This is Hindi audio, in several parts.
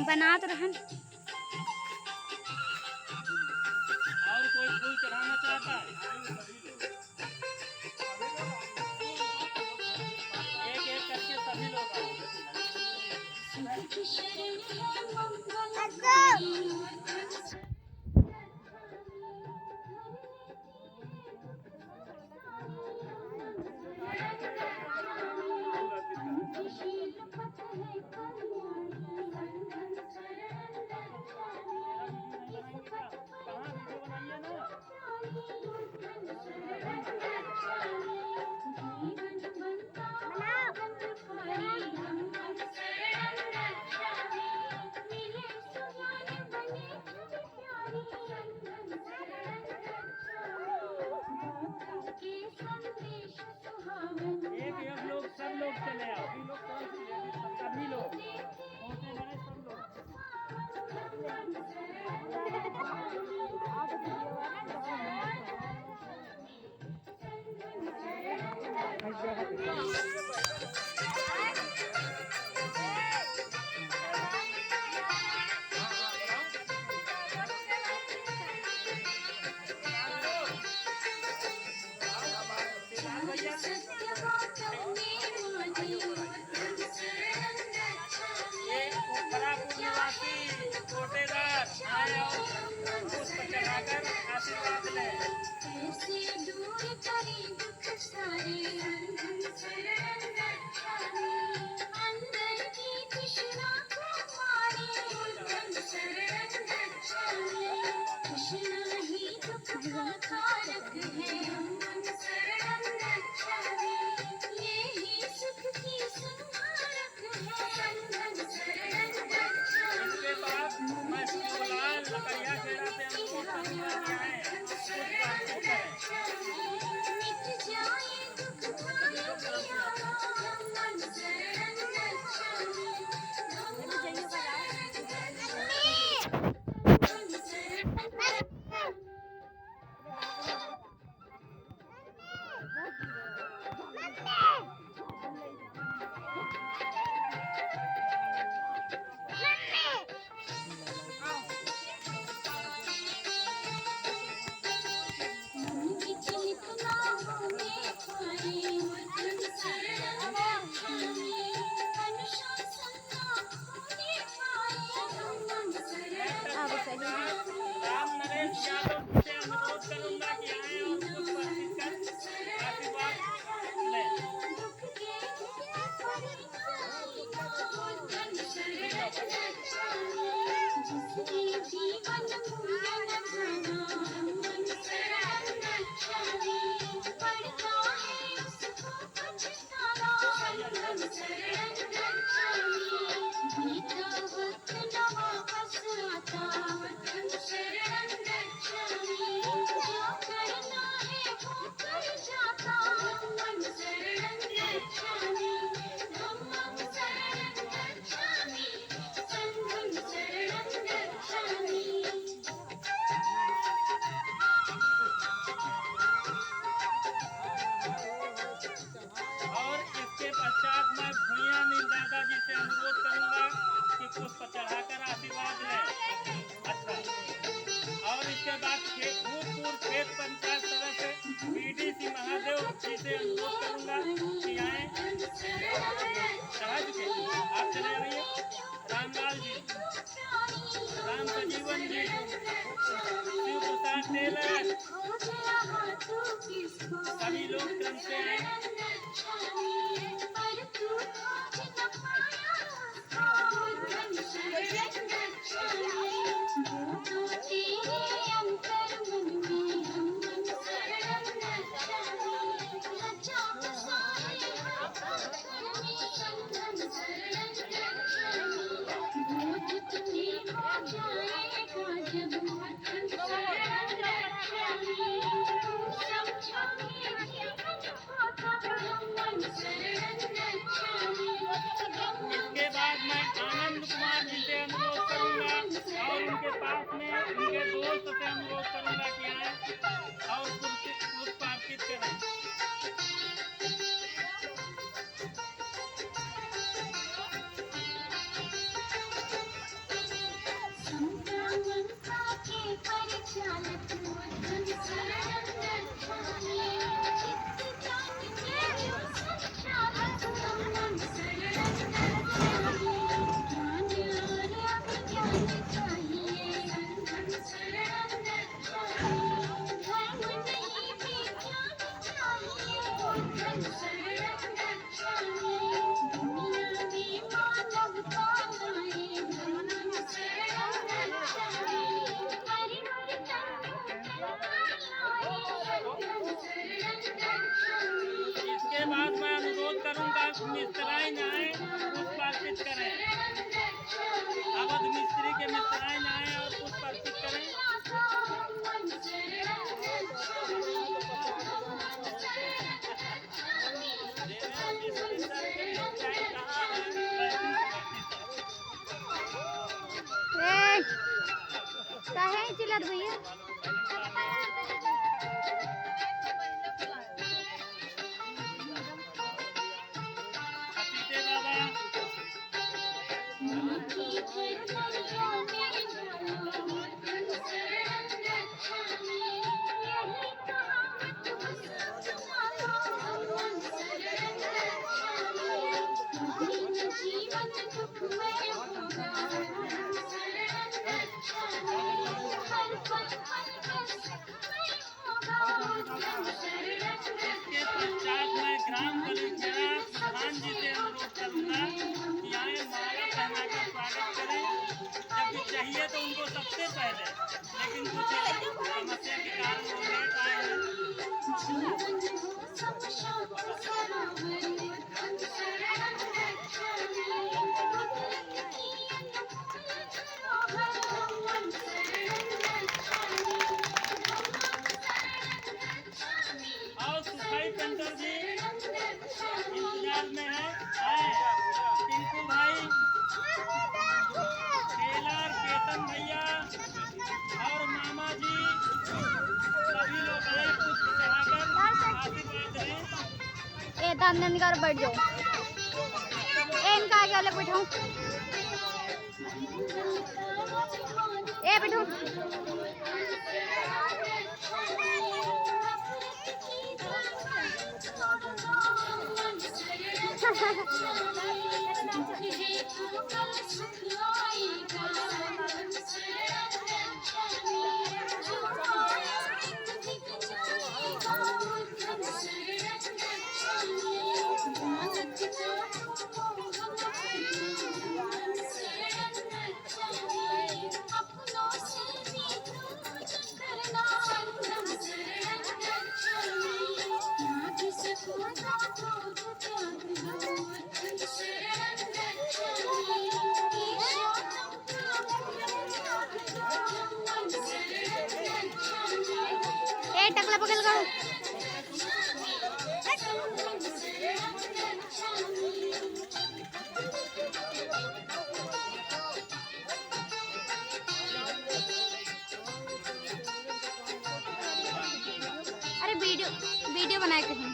बना तो रहन। और कोई फूल चढ़ाना चाहता है? एक एक करके सभी लोग आए। सब लोग चले आओ। सभी लोग छोटे बड़े सब लोग। राम नरेश यादव से अनुरोध करूंगा कि आए और पुष्प अर्पित कर आशीर्वाद लें। और इसके पश्चात मैं भूया नील दादाजी से अनुरोध करूंगा कि पुष्प चढ़ाकर आशीर्वाद लें। अच्छा, और इसके बाद भूतपूर्व खेत पंचायत सदस्य बीडीसी महादेव जी से अनुरोध करूंगा कि आए। सहज के आप चले आइए। रामलाल जी, राम सजीवन जी, शिव प्रसाद टेलर, सभी लोग क्रम से आए। याद भैया। सीते बाबा इसके पश्चात मैं ग्राम कलिखेड़ा प्रधान जी से अनुरोध करूंगा कि आए माला पहनाकर स्वागत करें। जब भी चाहिए तो उनको सबसे पहले, लेकिन कुछ समस्या के कारण वो लेट आए हैं। और सुखाई पेंटर जी इंतजार में है, आए। टिंकू भाई, टेलर केतन भैया और मामा जी सभी लोग आए पुष्प चढ़ाकर आशीर्वाद दें। ए दान कर बैठ जाओ। ए इनका आगे वाले बैठाऊं। ए बैठो। ए टकला पकड़ करो। अरे वीडियो बनाए कहीं।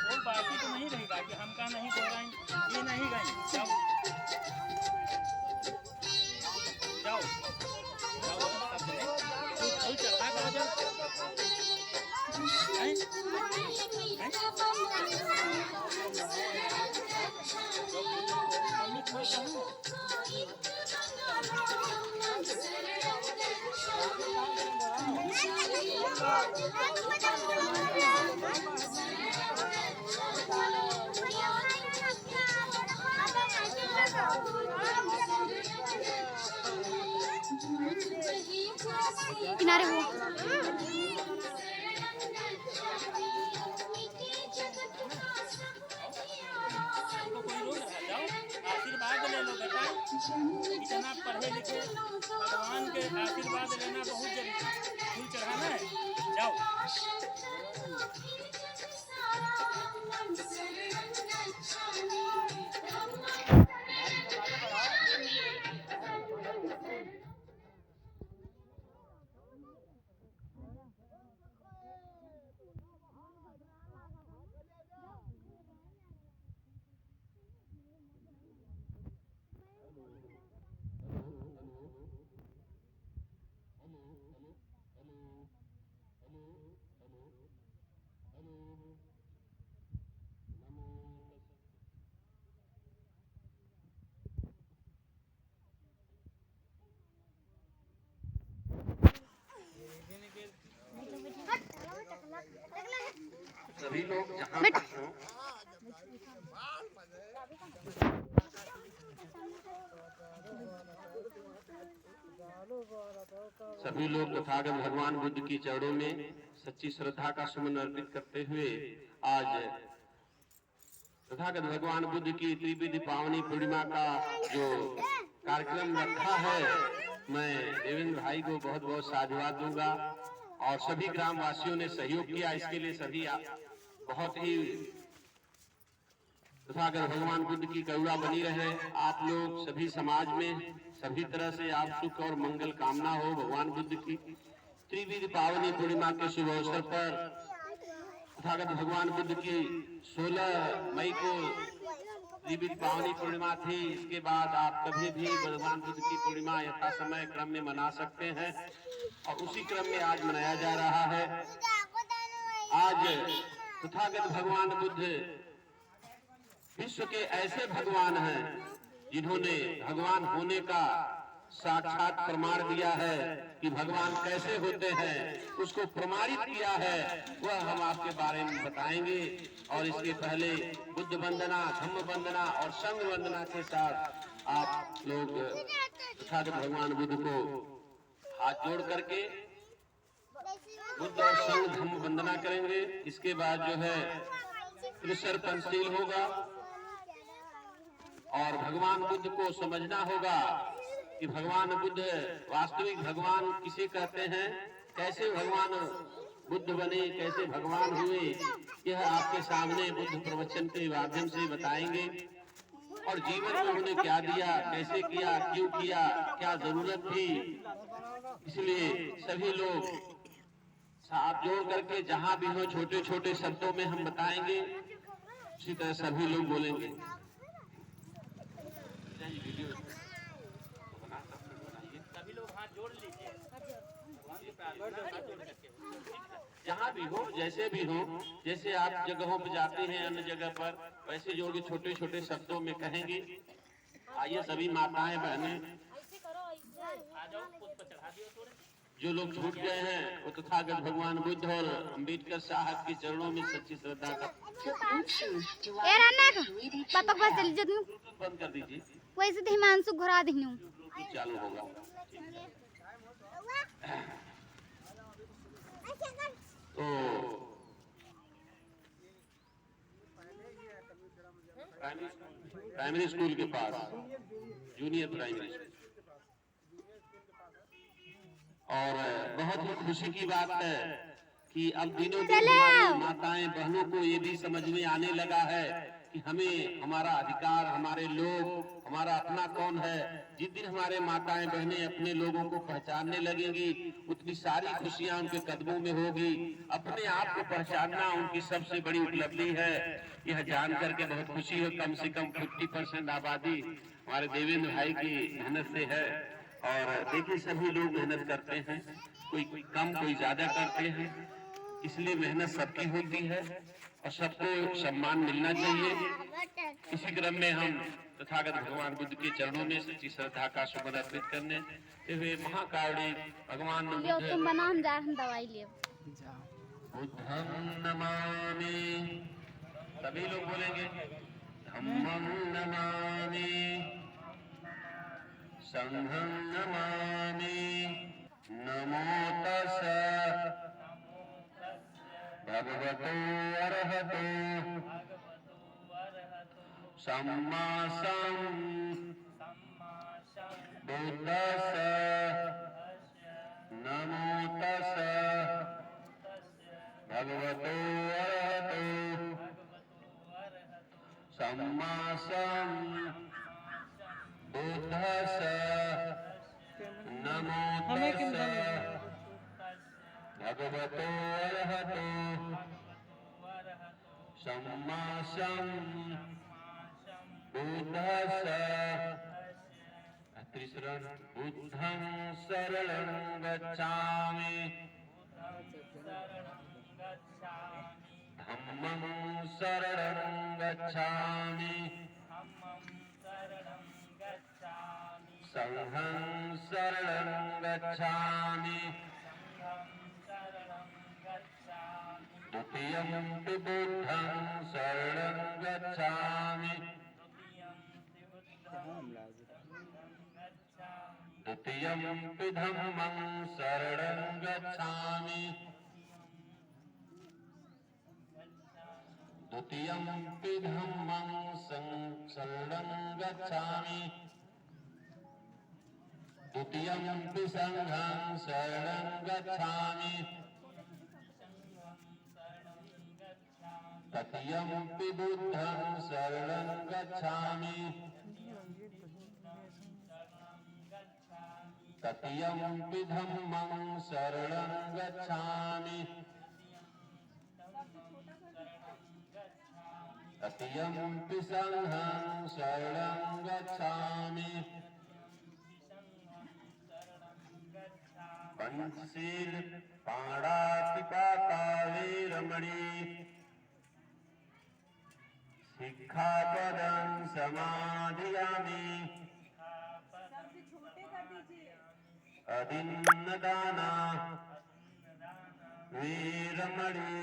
वो बाकी तो नहीं रहेगा कि हमका नहीं दोहराएंगे, ये नहीं गई। जाओ जाओ जाओ, फूल चढ़ा कर आ जाओ। हैं? हैं? मम्मी कोई कहूँ? किनारे हो। आशीर्वाद ले लो बेटा, इतना पढ़े लिखे, भगवान के आशीर्वाद लेना बहुत जरूरी। फूल चढ़ाना है, जाओ। सभी लोग जहाँ पर हों, सभी लोग तथागत भगवान बुद्ध की चरणों में सच्ची श्रद्धा का सुमन अर्पित करते हुए आज तथागत भगवान बुद्ध की त्रिविधि पावनी पूर्णिमा का जो कार्यक्रम रखा है, मैं देवेंद्र भाई को बहुत बहुत साधुवाद दूंगा और सभी ग्राम वासियों ने सहयोग किया। इसके लिए सभी बहुत ही तथागत भगवान बुद्ध की करुणा बनी रहे। आप लोग सभी समाज में सभी तरह से आप सुख और मंगल कामना हो। भगवान बुद्ध की त्रिविधि पावनी पूर्णिमा के शुभ अवसर पर तथागत भगवान बुद्ध की 16 मई को त्रिविधि पावनी पूर्णिमा थी। इसके बाद आप कभी भी भगवान बुद्ध की पूर्णिमा यथा समय क्रम में मना सकते हैं और उसी क्रम में आज मनाया जा रहा है। आज तथागत भगवान बुद्ध विश्व के ऐसे भगवान हैं जिन्होंने भगवान होने का साक्षात प्रमाण दिया है कि भगवान कैसे होते हैं, उसको प्रमाणित किया है। वह हम आपके बारे में बताएंगे। और इसके पहले बुद्ध वंदना, धम्म वंदना और संघ वंदना के साथ आप लोग तथागत भगवान बुद्ध को हाथ जोड़ करके बुद्ध और संघ धम्म वंदना करेंगे। इसके बाद जो है त्रिशर पंचशील होगा और भगवान बुद्ध को समझना होगा कि भगवान बुद्ध वास्तविक भगवान किसे कहते हैं, कैसे भगवान बुद्ध बने, कैसे भगवान हुए, यह आपके सामने बुद्ध प्रवचन के माध्यम से बताएंगे। और जीवन में उन्होंने क्या दिया, कैसे किया, क्यों किया, क्या जरूरत थी। इसलिए सभी लोग साथ जोड़ करके जहां भी हो छोटे छोटे शब्दों में हम बताएंगे, उसी तरह सभी लोग बोलेंगे। सभी लोग हाथ जोड़ लीजिए। जहाँ भी हो, जैसे भी हो, जैसे आप जगहों पर जाते हैं अन्य जगह पर, वैसे जोड़ के छोटे छोटे शब्दों में कहेंगे। आइए सभी माताएं बहनें, आ जाओ, पुष्प चढ़ा दियो थोड़े। जो लोग छूट गए हैं वो तथागत भगवान बुद्ध और अम्बेडकर साहब के चरणों में सच्ची श्रद्धा का ए राना पापा को चली जा तू बंद कर दीजिए। वैसे तो हिमांशु घुरा दिनु चालू होगा। तो प्राइमरी स्कूल के पास, जूनियर प्राइमरी स्कूल। और बहुत ही खुशी की बात है कि अब दिनों दिन हमारी माताएं बहनों को ये भी समझ में आने लगा है कि हमें हमारा अधिकार, हमारे लोग, हमारा अपना कौन है। जिस दिन हमारे माताएं बहनें अपने लोगों को पहचानने लगेंगी, उतनी सारी खुशियां उनके कदमों में होगी। अपने आप को पहचानना उनकी सबसे बड़ी उपलब्धि है। यह जान करके बहुत खुशी हो। कम से कम 50% आबादी हमारे देवेंद्र भाई की मेहनत से है। और देखिए सभी लोग मेहनत करते हैं, कोई कम कोई ज्यादा करते हैं, इसलिए मेहनत सबकी होती है और सबको सम्मान मिलना चाहिए। इसी क्रम में हम तथागत भगवान बुद्ध के चरणों में सच्ची श्रद्धा का सुमन अर्पित करने हुए महाकारुणी भगवान लियो तुम बना, हम जा, हम दवाई लियो। बुद्धं नमामि, सभी लोग बोलेंगे। धम्मं नमामि, संघं नमामि, नमो तस्सै भगवतो अरहतो सम्मा बुद्धस्स नमो तस्सै भगवतो अरहतो सम्मा बुद्धस्स नमो तस्सै भगवतो अरहतो सम्मा बुद्धस्स। त्रिशरण बुद्धं शरणं गच्छामि, धम्मं शरणं गच्छामि, संघं शरणं गच्छामि, द्वितीयम्पि बुद्धं शरणं गच्छामि द्वितीयम्पि धम्मं शरणं गच्छामि द्वितीयम्पि धम्मं शरणं गच्छामि द्वितीयम्पि संघं शरणं गच्छामि तृतीयम्पि बुद्धं शरणं गच्छामि तृतीयम्पि धम्मं शरणं गच्छामि तृतीयम्पि संघं शरणं गच्छामि पंचशील पाणातिपाता वीरमणि सिक्खापदं समाधियामि अदिन्नदाना वीरमणि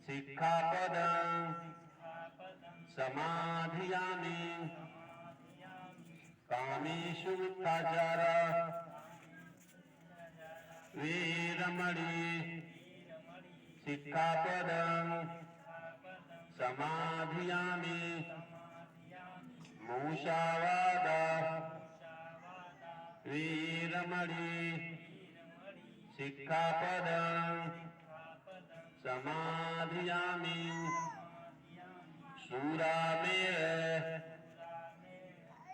सिक्खापदं समाधियामि कामेषु मिथ्याचार वीरमणि सिक्खापदं समाधियामि मूषावाद वीरमणि सिक्खापदं समाधियामि शूरामेर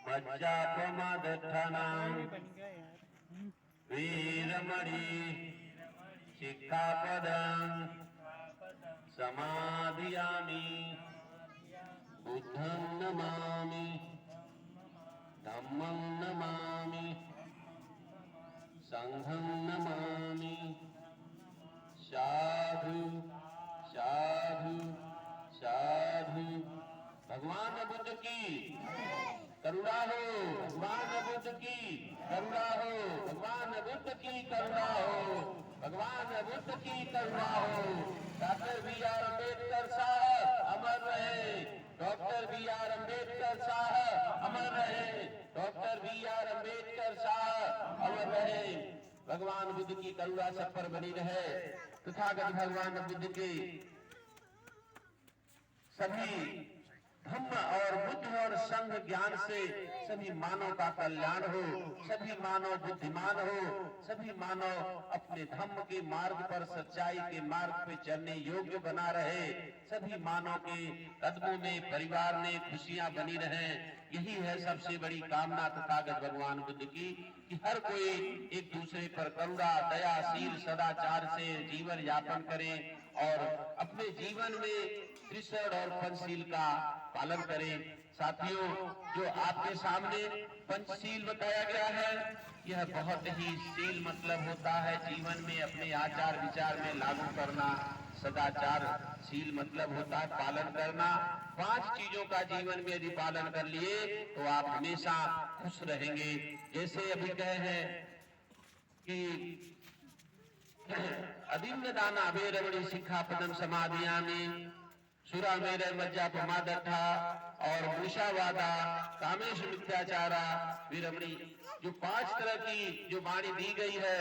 मज्जापमदठनं वीरमणि सिक्खापदं समाधियामि बुद्धं नमामि धम्मं नमामि संघं नमामि साधु साधु साधु। भगवान बुद्ध की करुणा हो, भगवान बुद्ध की करुणा हो, भगवान बुद्ध की करुणा हो, भगवान बुद्ध की करुणा हो। Doctor B R. अम्बेडकर साहब अमर रहे, डॉक्टर बी.आर. अम्बेडकर साहब अमर रहे, डॉक्टर बी.आर. अम्बेडकर साहब अमर रहे। भगवान बुद्ध की करुणा सब पर बनी रहे। तथागत भगवान बुद्ध के सभी धम्म और बुद्ध और संघ ज्ञान से सभी मानव का कल्याण हो, सभी मानव बुद्धिमान हो, सभी मानव अपने धम्म के मार्ग पर सच्चाई के मार्ग पे चलने योग्य बना रहे, सभी मानव के कदमों में परिवार में खुशियां बनी रहे। यही है सबसे बड़ी कामना तथागत भगवान बुद्ध की कि हर कोई एक दूसरे पर करुणा दयाशील सदाचार से जीवन यापन करे और अपने जीवन में त्रिशरण और पंचशील का पालन करें। साथियों, जो आपके सामने पंचशील बताया गया है, यह बहुत ही शील मतलब होता है जीवन में अपने आचार विचार में लागू करना। सदाचार शील मतलब होता है पालन करना। 5 चीजों का जीवन में यदि पालन कर लिए तो आप हमेशा खुश रहेंगे। जैसे अभी कहे हैं कि अदिन्न दाना वीरमणि सिक्खापदं समाधियामि सुरामेर मज्जापमादठा और मूषावादा कामेश मिथ्याचारा वीरमणि। जो 5 तरह की जो वाणी दी गई है,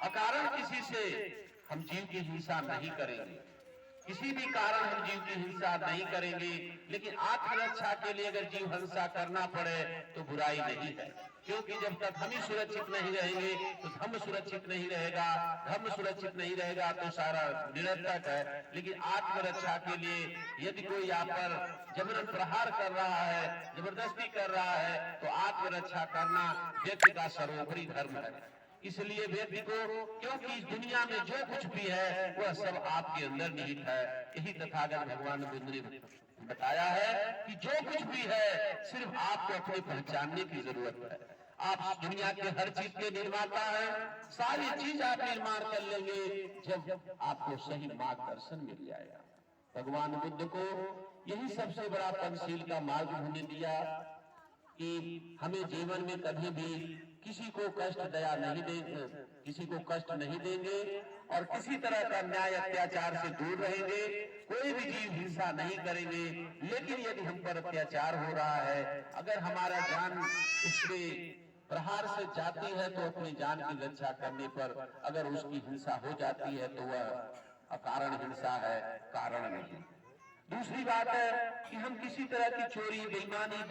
अकारण किसी से हम जीव की हिंसा नहीं करेंगे, किसी भी कारण हम जीव की हिंसा नहीं करेंगे, लेकिन आत्मरक्षा के लिए अगर जीव हिंसा करना पड़े तो बुराई नहीं है, क्योंकि जब तक हम ही सुरक्षित नहीं रहेंगे तो धर्म सुरक्षित नहीं रहेगा, धर्म सुरक्षित नहीं रहेगा तो सारा निरर्थक है। लेकिन आत्मरक्षा के लिए यदि कोई आप पर जबरन प्रहार कर रहा है, जबरदस्ती कर रहा है, तो आत्मरक्षा करना व्यक्ति का सर्वोपरि धर्म है। इसलिए व्यक्ति को, क्योंकि इस दुनिया में जो कुछ भी है वह सब आपके अंदर निहित है। यही तथागत भगवान बुद्ध ने बताया है कि जो कुछ भी है सिर्फ आपको अपने पहचानने की जरूरत है। आप दुनिया के हर चीज के निर्माता हैं, सारी चीज आप निर्माण कर लेंगे जब आपको सही मार्गदर्शन मिल जाएगा। भगवान बुद्ध को यही सबसे बड़ा पंचशील का मार्ग होने दिया कि हमें जीवन में कभी भी किसी को कष्ट दया नहीं देंगे, किसी को कष्ट नहीं देंगे और किसी तरह का न्याय अत्याचार से दूर रहेंगे। कोई भी जीव हिंसा नहीं करेंगे। लेकिन यदि हम पर अत्याचार हो रहा है, अगर हमारा जान उसके प्रहार से जाती है तो अपनी जान की रक्षा करने पर अगर उसकी हिंसा हो जाती है तो वह अकारण हिंसा है, कारण नहीं। दूसरी बात है कि हम किसी तरह की चोरी, बेईमानी,